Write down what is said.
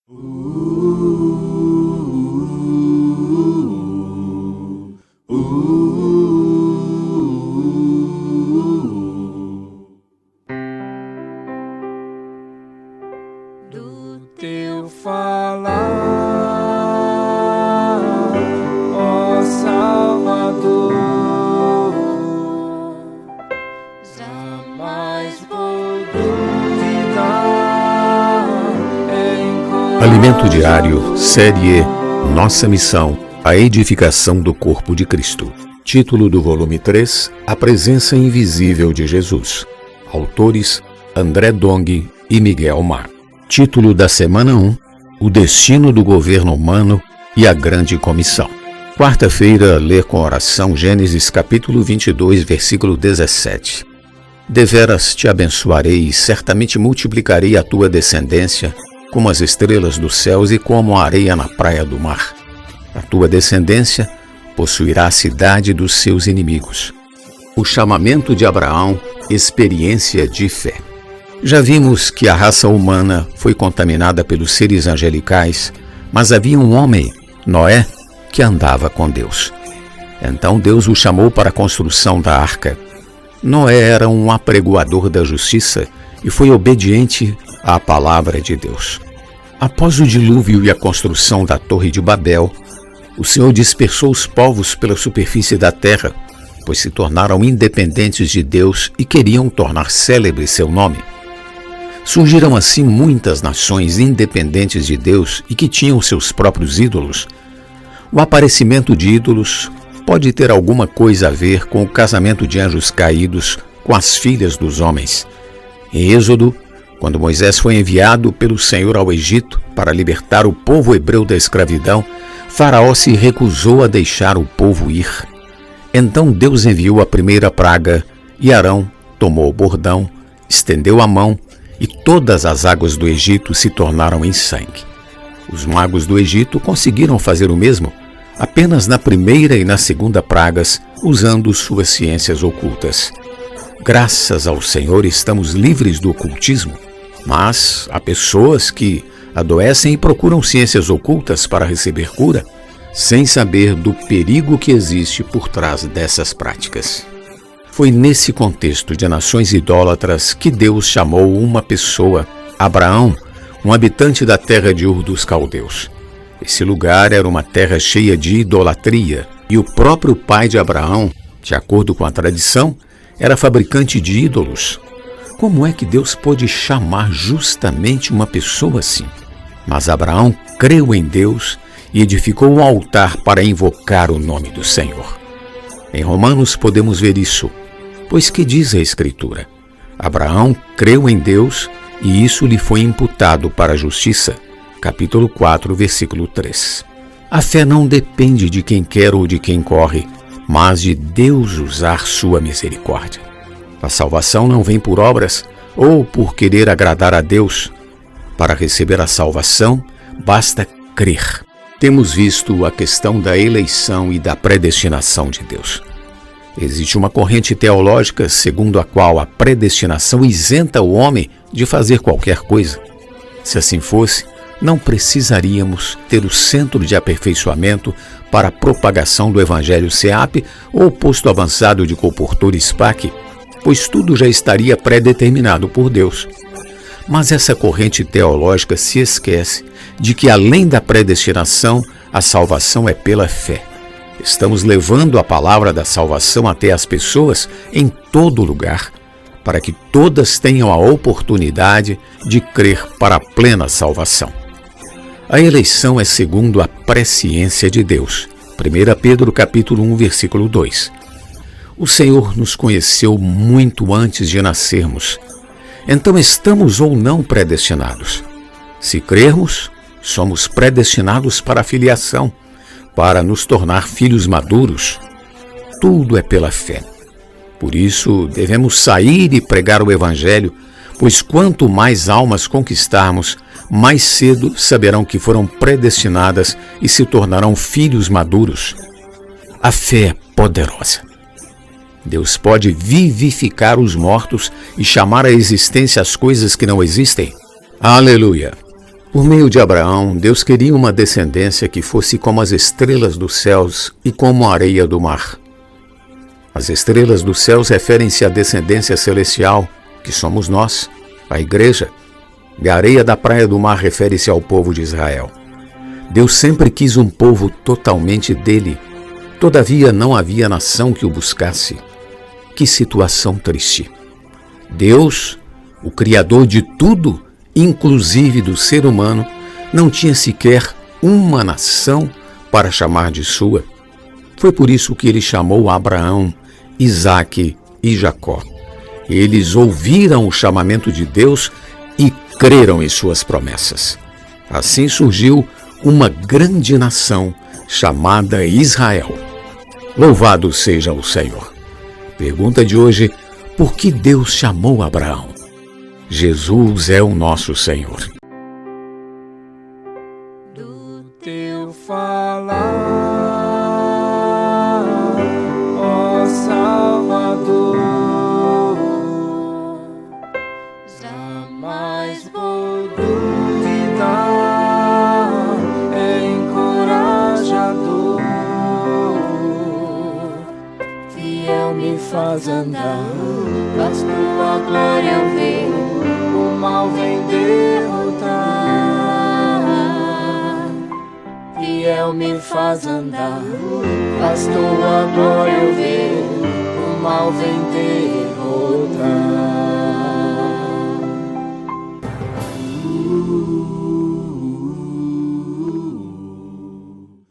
Do teu falar, ó Salvador, jamais vou duvidar. Alimento Diário, série Nossa Missão, a edificação do corpo de Cristo. Título do volume 3, A Presença Invisível de Jesus. Autores André Dong e Miguel Mar. Título da semana 1, O Destino do Governo Humano e a Grande Comissão. Quarta-feira, ler com oração Gênesis capítulo 22, versículo 17. Deveras te abençoarei e certamente multiplicarei a tua descendência como as estrelas dos céus e como a areia na praia do mar. A tua descendência possuirá a cidade dos seus inimigos. O chamamento de Abraão, experiência de fé. Já vimos que a raça humana foi contaminada pelos seres angelicais, mas havia um homem, Noé, que andava com Deus. Então Deus o chamou para a construção da arca. Noé era um apregoador da justiça e foi obediente à palavra de Deus. Após o dilúvio e a construção da Torre de Babel, o Senhor dispersou os povos pela superfície da terra, pois se tornaram independentes de Deus e queriam tornar célebre seu nome. Surgiram assim muitas nações independentes de Deus e que tinham seus próprios ídolos. O aparecimento de ídolos pode ter alguma coisa a ver com o casamento de anjos caídos com as filhas dos homens. Em Êxodo, quando Moisés foi enviado pelo Senhor ao Egito para libertar o povo hebreu da escravidão, Faraó se recusou a deixar o povo ir. Então Deus enviou a primeira praga e Arão tomou o bordão, estendeu a mão e todas as águas do Egito se tornaram em sangue. Os magos do Egito conseguiram fazer o mesmo apenas na primeira e na segunda pragas, usando suas ciências ocultas. Graças ao Senhor estamos livres do ocultismo, mas há pessoas que adoecem e procuram ciências ocultas para receber cura, sem saber do perigo que existe por trás dessas práticas. Foi nesse contexto de nações idólatras que Deus chamou uma pessoa, Abraão, um habitante da terra de Ur dos Caldeus. Esse lugar era uma terra cheia de idolatria, e o próprio pai de Abraão, de acordo com a tradição, era fabricante de ídolos. Como é que Deus pôde chamar justamente uma pessoa assim? Mas Abraão creu em Deus e edificou um altar para invocar o nome do Senhor. Em Romanos podemos ver isso, pois que diz a Escritura? Abraão creu em Deus e isso lhe foi imputado para a justiça. Capítulo 4, versículo 3. A fé não depende de quem quer ou de quem corre, mas de Deus usar sua misericórdia. A salvação não vem por obras ou por querer agradar a Deus. Para receber a salvação, basta crer. Temos visto a questão da eleição e da predestinação de Deus. Existe uma corrente teológica segundo a qual a predestinação isenta o homem de fazer qualquer coisa. Se assim fosse, não precisaríamos ter o Centro de Aperfeiçoamento para a Propagação do Evangelho SEAP ou o Posto Avançado de Comportor SPAC, pois tudo já estaria pré-determinado por Deus. Mas essa corrente teológica se esquece de que, além da predestinação, a salvação é pela fé. Estamos levando a palavra da salvação até as pessoas em todo lugar, para que todas tenham a oportunidade de crer para a plena salvação. A eleição é segundo a presciência de Deus. 1 Pedro capítulo 1, versículo 2. O Senhor nos conheceu muito antes de nascermos. Então estamos ou não predestinados? Se crermos, somos predestinados para a filiação, para nos tornar filhos maduros. Tudo é pela fé. Por isso, devemos sair e pregar o Evangelho, pois quanto mais almas conquistarmos, mais cedo saberão que foram predestinadas e se tornarão filhos maduros. A fé é poderosa. Deus pode vivificar os mortos e chamar à existência as coisas que não existem. Aleluia! Por meio de Abraão, Deus queria uma descendência que fosse como as estrelas dos céus e como a areia do mar. As estrelas dos céus referem-se à descendência celestial, que somos nós, a igreja, e a areia da praia do mar refere-se ao povo de Israel. Deus sempre quis um povo totalmente dele, todavia não havia nação que o buscasse. Que situação triste! Deus, o Criador de tudo, inclusive do ser humano, não tinha sequer uma nação para chamar de sua. Foi por isso que ele chamou Abraão, Isaque e Jacó. Eles ouviram o chamamento de Deus e creram em suas promessas. Assim surgiu uma grande nação chamada Israel. Louvado seja o Senhor. Pergunta de hoje: por que Deus chamou Abraão? Jesus é o nosso Senhor. Do teu falar, ó Salvador, jamais vou duvidar, é encorajador, fiel me faz andar, faz tua glória eu ver. O mal vem derrotar, fiel me faz andar, faz tua glória eu ver, o mal vem derrotar.